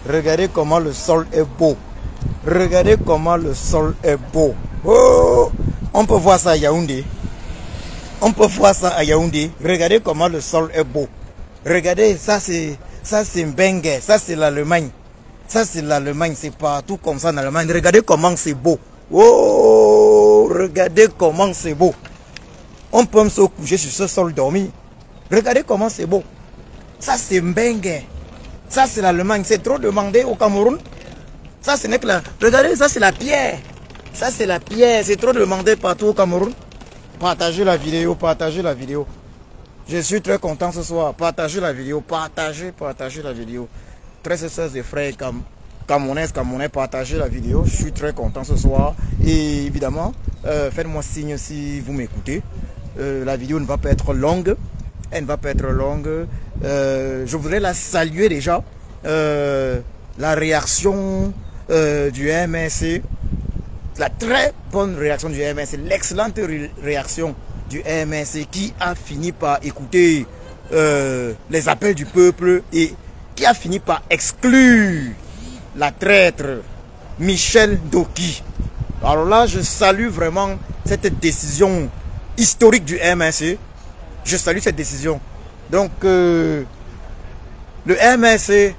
Regardez comment le sol est beau. Regardez comment le sol est beau. Oh, on peut voir ça à Yaoundé. On peut voir ça à Yaoundé. Regardez comment le sol est beau. Regardez, ça c'est Mbengue, ça c'est l'Allemagne. Ça c'est l'Allemagne, c'est partout comme ça en Allemagne. Regardez comment c'est beau. Oh, regardez comment c'est beau. On peut même se coucher sur ce sol dormir. Regardez comment c'est beau. Ça c'est Mbengue. Ça c'est l'Allemagne. C'est trop demandé au Cameroun. Ça ce n'est que la... Regardez, ça c'est la pierre. Ça c'est la pierre. C'est trop demandé partout au Cameroun. Partagez la vidéo, partagez la vidéo. Je suis très content ce soir. Partagez la vidéo, partagez la vidéo. Très sœurs et frères Camerounais, partagez la vidéo. Je suis très content ce soir. Et évidemment, faites-moi signe si vous m'écoutez. La vidéo ne va pas être longue. Elle ne va pas être longue. Je voudrais la saluer déjà. La réaction du MRC. La très bonne réaction du MRC. L'excellente réaction du MRC qui a fini par écouter les appels du peuple et qui a fini par exclure la traître Michel Ndoki. Alors là, je salue vraiment cette décision historique du MRC. Je salue cette décision. Donc, le MRC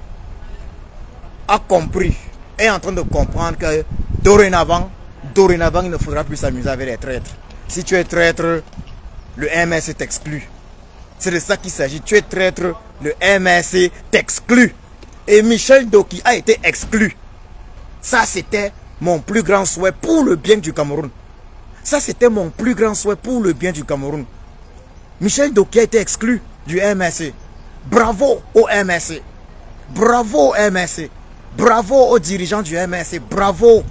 a compris, est en train de comprendre que dorénavant, il ne faudra plus s'amuser avec les traîtres. Si tu es traître, le MRC t'exclut. C'est de ça qu'il s'agit. Tu es traître, le MRC t'exclut. Et Michel Ndoki a été exclu. Ça, c'était mon plus grand souhait pour le bien du Cameroun. Ça, c'était mon plus grand souhait pour le bien du Cameroun. Michel Ndoki a été exclu du MRC. Bravo au MRC. Bravo au MRC. Bravo aux dirigeants du MRC. Bravo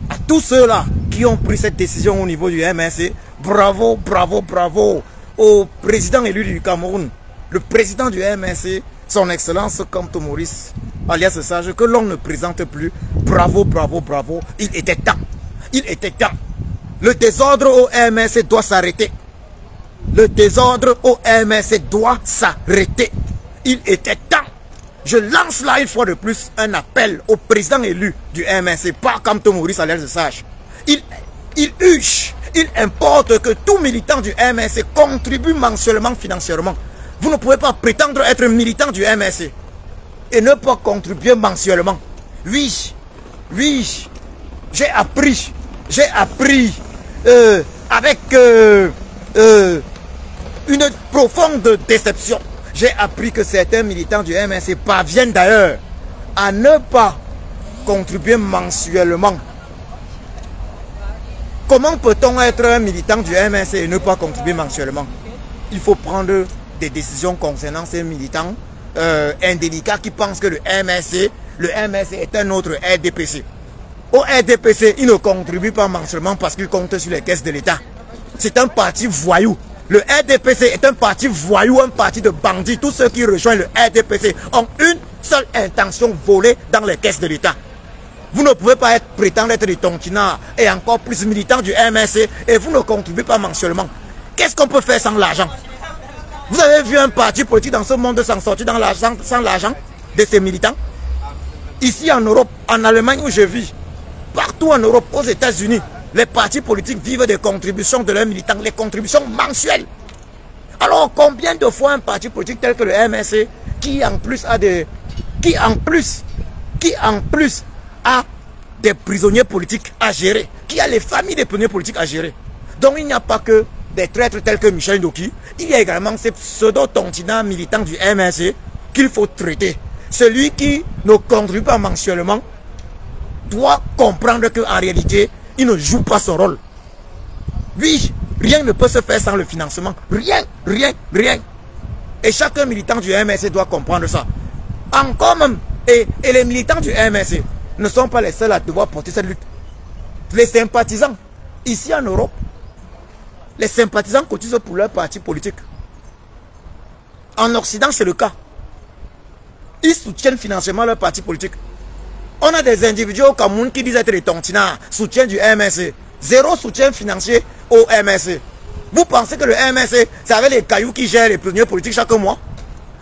à tous ceux-là qui ont pris cette décision au niveau du MRC. Bravo, bravo, bravo au président élu du Cameroun. Le président du MRC, son excellence Kamto Maurice, alias Sage, que l'on ne présente plus. Bravo, bravo, bravo. Il était temps. Il était temps. Le désordre au MRC doit s'arrêter. Le désordre au MRC doit s'arrêter. Il était temps. Je lance là une fois de plus un appel au président élu du MRC, par Kamto Maurice alias Sage. Il huche, il importe que tout militant du MRC contribue mensuellement, financièrement. Vous ne pouvez pas prétendre être militant du MRC et ne pas contribuer mensuellement. Oui, j'ai appris avec une profonde déception. J'ai appris que certains militants du MRC parviennent d'ailleurs à ne pas contribuer mensuellement. Comment peut-on être un militant du MRC et ne pas contribuer mensuellement? Il faut prendre des décisions concernant ces militants indélicats qui pensent que le MRC est un autre RDPC. Au RDPC, il ne contribue pas mensuellement parce qu'il compte sur les caisses de l'État. C'est un parti voyou. Le RDPC est un parti voyou, un parti de bandits. Tous ceux qui rejoignent le RDPC ont une seule intention: voler dans les caisses de l'État. Vous ne pouvez pas prétendre être des tontinards et encore plus militant du MRC et vous ne contribuez pas mensuellement. Qu'est-ce qu'on peut faire sans l'argent? Vous avez vu un parti politique dans ce monde s'en sortir sans l'argent de ses militants? Ici en Europe, en Allemagne où je vis, partout en Europe, aux États-Unis, les partis politiques vivent des contributions de leurs militants, les contributions mensuelles. Alors combien de fois un parti politique tel que le MRC, qui en plus a des prisonniers politiques à gérer, qui a les familles des prisonniers politiques à gérer. Donc il n'y a pas que des traîtres tels que Michel Ndoki, il y a également ces pseudo-tontinats militants du MRC qu'il faut traiter. Celui qui ne contribue pas mensuellement doit comprendre qu'en réalité, il ne joue pas son rôle. Oui, rien ne peut se faire sans le financement. Rien. Et chacun militant du MRC doit comprendre ça. Encore même, et les militants du MRC ne sont pas les seuls à devoir porter cette lutte. Les sympathisants, ici en Europe, les sympathisants cotisent pour leur parti politique. En Occident, c'est le cas. Ils soutiennent financièrement leur parti politique. On a des individus au Cameroun qui disent être des tontinards, soutien du MRC. Zéro soutien financier au MRC. Vous pensez que le MRC, c'est avec les cailloux qui gèrent les prisonniers politiques chaque mois?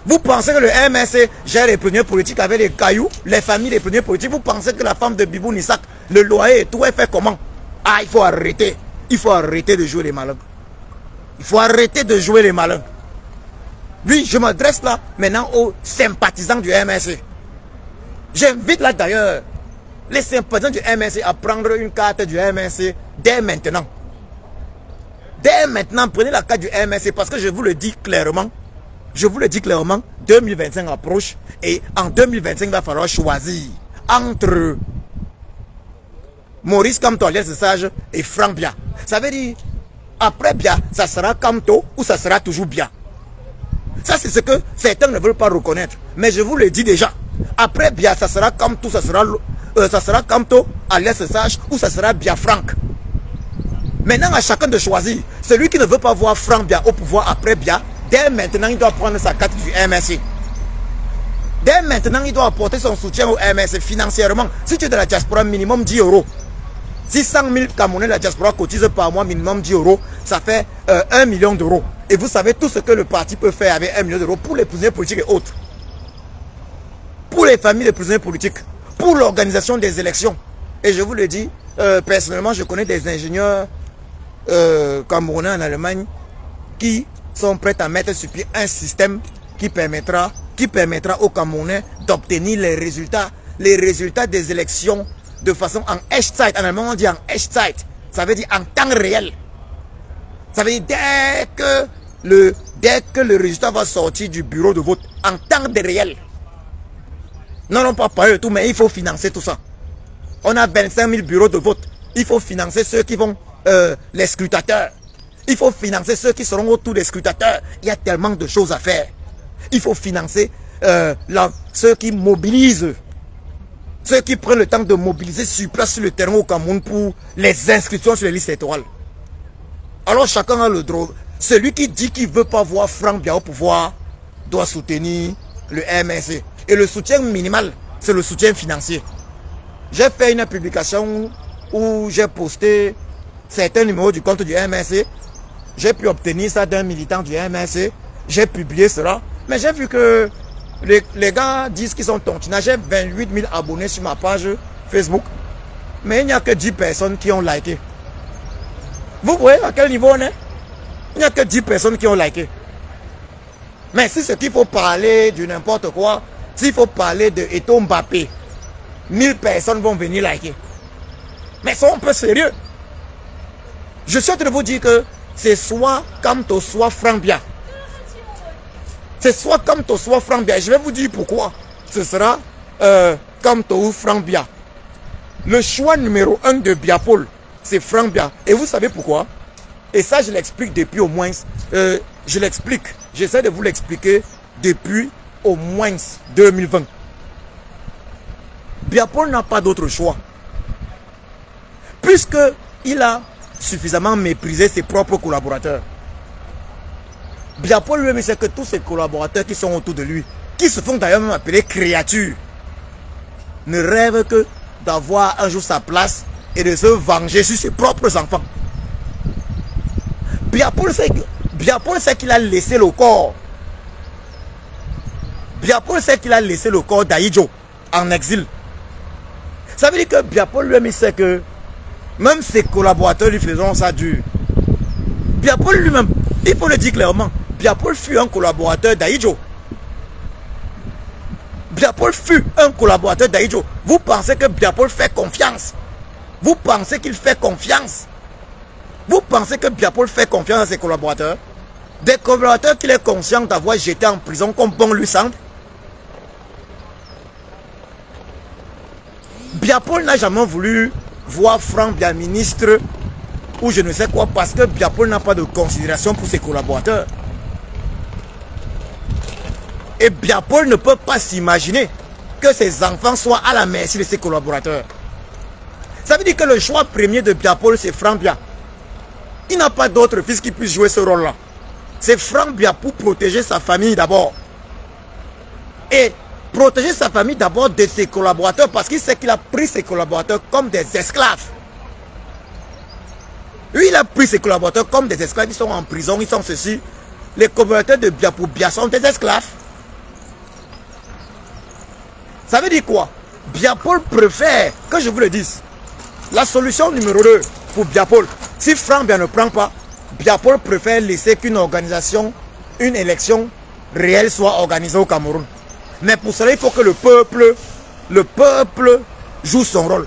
Vous pensez que le MSC gère les prisonniers politiques avec les cailloux, les familles des prisonniers politiques? Vous pensez que la femme de Bibou Nissak, le loyer et tout, elle fait comment? Ah, il faut arrêter. Il faut arrêter de jouer les malins. Il faut arrêter de jouer les malins. Oui, je m'adresse là maintenant aux sympathisants du MSC. J'invite là d'ailleurs les sympathisants du MSC à prendre une carte du MSC dès maintenant. Dès maintenant, prenez la carte du MSC parce que je vous le dis clairement. Je vous le dis clairement, 2025 approche et en 2025, il va falloir choisir entre Maurice Kamto, alias Sage, et Franck Bia. Ça veut dire, après Bia, ça sera Kamto ou ça sera toujours Bia. Ça, c'est ce que certains ne veulent pas reconnaître. Mais je vous le dis déjà, après Bia, ça sera Kamto, ça sera Kamto, alias Sage, ou ça sera Bia Franck. Maintenant, à chacun de choisir. Celui qui ne veut pas voir Franck Bia au pouvoir après Bia, dès maintenant, il doit prendre sa carte du MSC. Dès maintenant, il doit apporter son soutien au MSC financièrement. Si tu es de la diaspora, minimum 10 euros. Si 100 000 Camerounais de la diaspora cotisent par mois, minimum 10 euros, ça fait 1 million d'euros. Et vous savez tout ce que le parti peut faire avec 1 million d'euros pour les prisonniers politiques et autres. Pour les familles des prisonniers politiques. Pour l'organisation des élections. Et je vous le dis, personnellement, je connais des ingénieurs camerounais en Allemagne qui sont prêts à mettre sur pied un système qui permettra aux Camerounais d'obtenir les résultats des élections de façon en Echtzeit. En allemand, on dit en Echtzeit. Ça veut dire en temps réel. Ça veut dire dès que le résultat va sortir du bureau de vote, en temps réel. Non, pas parler de tout, mais il faut financer tout ça. On a 25 000 bureaux de vote. Il faut financer ceux qui vont, les scrutateurs. Il faut financer ceux qui seront autour des scrutateurs. Il y a tellement de choses à faire. Il faut financer ceux qui mobilisent. Ceux qui prennent le temps de mobiliser sur place sur le terrain au Cameroun pour les inscriptions sur les listes électorales. Alors chacun a le droit. Celui qui dit qu'il ne veut pas voir Franck Bia au pouvoir doit soutenir le MSC. Et le soutien minimal, c'est le soutien financier. J'ai fait une publication où j'ai posté certains numéros du compte du MSC. J'ai pu obtenir ça d'un militant du MSC. J'ai publié cela. Mais j'ai vu que les gars disent qu'ils sont tontinants. J'ai 28 000 abonnés sur ma page Facebook. Mais il n'y a que 10 personnes qui ont liké. Vous voyez à quel niveau on est? Il n'y a que 10 personnes qui ont liké. Mais si c'est qu'il faut parler de n'importe quoi, s'il faut parler de Eto'o Mbappé, 1000 personnes vont venir liker. Mais soyons un peu sérieux. Je suis en train de vous dire que c'est soit Kamto, soit Franck Bia. C'est soit Kamto, soit Franck Bia. Je vais vous dire pourquoi. Ce sera Kamto ou Franck Bia. Le choix numéro 1 de Biapol, c'est Franck Bia. Et vous savez pourquoi? Et ça, je l'explique depuis au moins... je l'explique. J'essaie de vous l'expliquer depuis au moins 2020. Biapol n'a pas d'autre choix. Puisqu'il a suffisamment méprisé ses propres collaborateurs. Biapol lui-même sait que tous ses collaborateurs qui sont autour de lui, qui se font d'ailleurs même appeler créatures, ne rêvent que d'avoir un jour sa place et de se venger sur ses propres enfants. Biapol sait qu'il a laissé le corps. Biapol sait qu'il a laissé le corps d'Ahidjo en exil. Ça veut dire que Biapol lui-même sait que même ses collaborateurs lui faisaient ça dur. Biapol lui-même, il faut le dire clairement, Biapol fut un collaborateur d'Ahidjo. Biapol fut un collaborateur d'Ahidjo. Vous pensez que Biapol fait confiance? Vous pensez qu'il fait confiance? Vous pensez que Biapol fait confiance à ses collaborateurs? Des collaborateurs qu'il est conscient d'avoir jeté en prison comme bon lui semble? Biapol n'a jamais voulu voir Franck Bia ministre ou je ne sais quoi parce que Biapol n'a pas de considération pour ses collaborateurs. Et Biapol ne peut pas s'imaginer que ses enfants soient à la merci de ses collaborateurs. Ça veut dire que le choix premier de Biapol, c'est Franck Bia. Il n'a pas d'autre fils qui puisse jouer ce rôle-là. C'est Franck Bia pour protéger sa famille d'abord. Et protéger sa famille d'abord de ses collaborateurs parce qu'il sait qu'il a pris ses collaborateurs comme des esclaves. Lui, il a pris ses collaborateurs comme des esclaves. Ils sont en prison, ils sont ceci. Les collaborateurs de Bia pour Bia sont des esclaves. Ça veut dire quoi? Biapol préfère, que je vous le dise, la solution numéro 2 pour Biapol, si Franck ne prend pas, Biapol préfère laisser qu'une organisation, une élection réelle soit organisée au Cameroun. Mais pour cela, il faut que le peuple joue son rôle.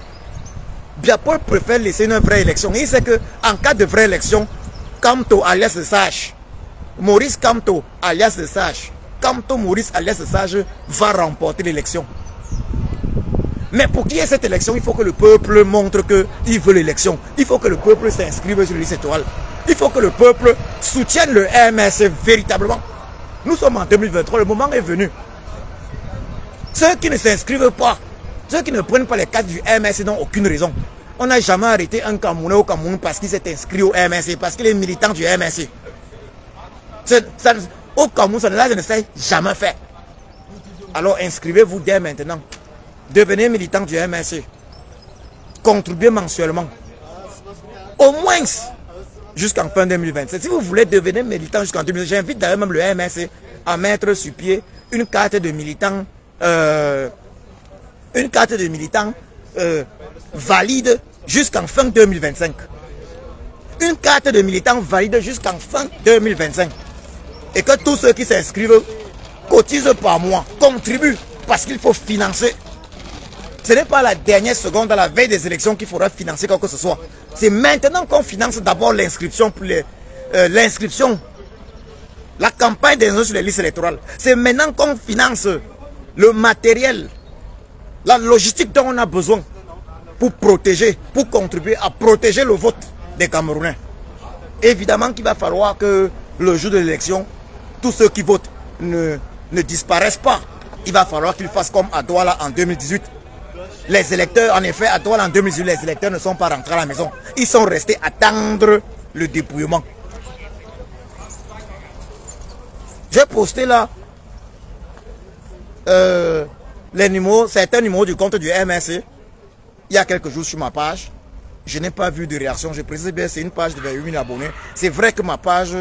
Biapol préfère laisser une vraie élection. Il sait qu'en cas de vraie élection, Kamto alias le Sage, Maurice Kamto alias le Sage, Kamto Maurice alias le Sage va remporter l'élection. Mais pour qu'il y ait cette élection, il faut que le peuple montre qu'il veut l'élection. Il faut que le peuple s'inscrive sur les listes électorales. Il faut que le peuple soutienne le MSC véritablement. Nous sommes en 2023, le moment est venu. Ceux qui ne s'inscrivent pas, ceux qui ne prennent pas les cartes du MSC n'ont aucune raison. On n'a jamais arrêté un Camerounais au Cameroun parce qu'il s'est inscrit au MSC, parce qu'il est militant du MSC. Au Cameroun, ça ne s'est jamais fait. Alors inscrivez-vous dès maintenant. Devenez militant du MSC. Contribuez mensuellement. Au moins jusqu'en fin 2027. Si vous voulez devenir militant jusqu'en 2027, j'invite d'ailleurs même le MSC à mettre sur pied une carte de militant, valide jusqu'en fin 2025. Une carte de militant valide jusqu'en fin 2025. Et que tous ceux qui s'inscrivent cotisent par mois, contribuent, parce qu'il faut financer. Ce n'est pas la dernière seconde, à la veille des élections, qu'il faudra financer quoi que ce soit. C'est maintenant qu'on finance d'abord l'inscription, la campagne des sur les listes électorales. C'est maintenant qu'on finance le matériel, la logistique dont on a besoin pour protéger, pour contribuer à protéger le vote des Camerounais. Évidemment qu'il va falloir que le jour de l'élection, tous ceux qui votent ne disparaissent pas. Il va falloir qu'ils fassent comme à Douala en 2018. Les électeurs, en effet, à Douala en 2018, les électeurs ne sont pas rentrés à la maison. Ils sont restés attendre le dépouillement. J'ai posté là certains numéros du compte du MSC il y a quelques jours sur ma page. Je n'ai pas vu de réaction. Je précise bien, c'est une page de 28 000 abonnés. C'est vrai que ma page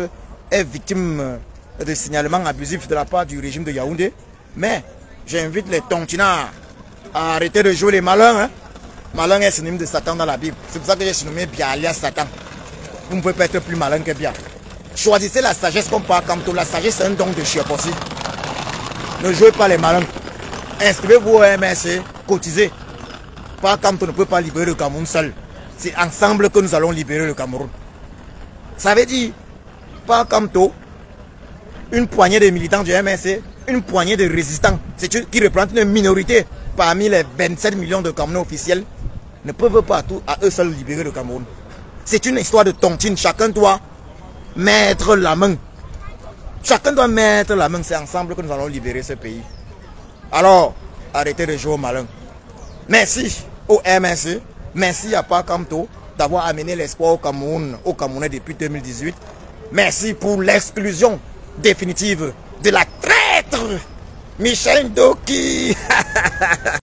est victime de signalements abusifs de la part du régime de Yaoundé. Mais j'invite les tontinards à arrêter de jouer les malins. Hein. Malin est synonyme de Satan dans la Bible. C'est pour ça que j'ai surnommé Bia alias Satan. Vous ne pouvez pas être plus malin que Bia. Choisissez la sagesse comme par Kamto. La sagesse, c'est un don de chien aussi. Ne jouez pas les malins. Inscrivez-vous au MSC, cotisez. Par Kamto ne peut pas libérer le Cameroun seul. C'est ensemble que nous allons libérer le Cameroun. Ça veut dire, par Kamto, une poignée de militants du MSC, une poignée de résistants, qui représentent une minorité parmi les 27 millions de Camerounais officiels, ne peuvent pas à eux seuls libérer le Cameroun. C'est une histoire de tontine. Chacun doit mettre la main. Chacun doit mettre la main. C'est ensemble que nous allons libérer ce pays. Alors, arrêtez de jouer au malin. Merci au MSC. Merci à Pakamto d'avoir amené l'espoir au Cameroun, aux Camerounais depuis 2018. Merci pour l'exclusion définitive de la traître Michel Ndoki.